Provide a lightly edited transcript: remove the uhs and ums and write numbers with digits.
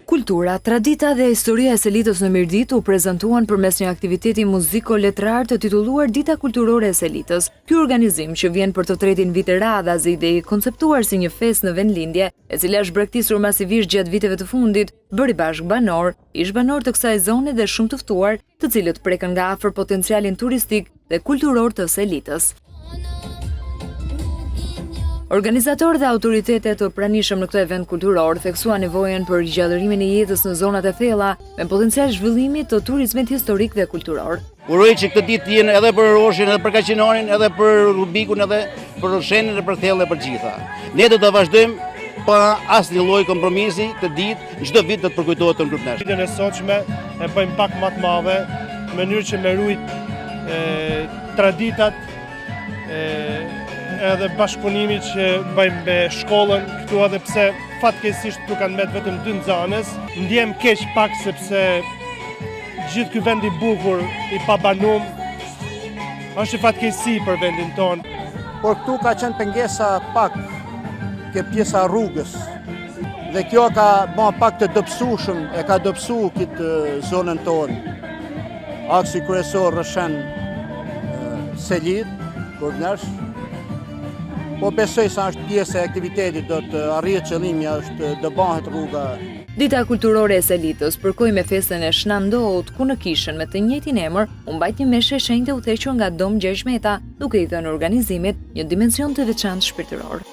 Kultura, tradita dhe historia e Selitës në Mirdit u prezantuan përmes një aktiviteti muziko-letrar të titulluar Dita Kulturore e Selitës. Ky organizim, që vjen për të tretin vit të radhas dhe i konceptuar si një festë në vendlindje, e cila është braktisur masivisht gjatë viteve të fundit, bëri bashk banor, ish banor të kësaj zone dhe shumë të ftuar, të cilët prekën nga afër potencialin turistik dhe kulturor të Selitës. Organizatorët dhe autoritetet të pranishëm në këtë event kulturor theksuan nevojën për rigjallërimin e jetës në zonat e thella me potencial zhvillimi të turizmit historik dhe kulturor. Uroj që këtë ditë të jenë edhe për Roshin, edhe për Kaqinorin, edhe për Rubikun, edhe për Roshenin, edhe për Thellë, për gjitha. Ne do të vazhdojmë pa asnjë lloj kompromisi të ditë, çdo vit do të përkujtohet të grupnesh. Ditën e sotshme e bëjmë pak më të madhe, në mënyrë që me rujt traditat, edhe bashkëpunimi që bëjmë me shkollën këtu, edhe pse fatkeqësisht këtu kanë mbet vetëm 2 nxënës. Ndjem keq pak sepse gjithë ky vend i bukur, i pabanum, është fatkeqësi për vendin tonë. Por këtu ka qenë pengesa pak ke pjesa rrugës. Dhe kjo ka bën pak të dobësueshëm, e ka dobësu këtë zonën tonë. Aksi kryesor Roshen Selit, Kurnesh. Po besoj sa është pjesë e aktivitetit, do të arrihet qëllimi, është do bëhet rruga. Dita Kulturore e Selitës, përkoj me festën e Shnandohut, ku në kishën me të njëjtin emër, u mbajt një meshë e shenjtë udhëhequr nga Dom Gjergj Meta, duke i dhënë organizimit një dimension të veçantë shpirtëror.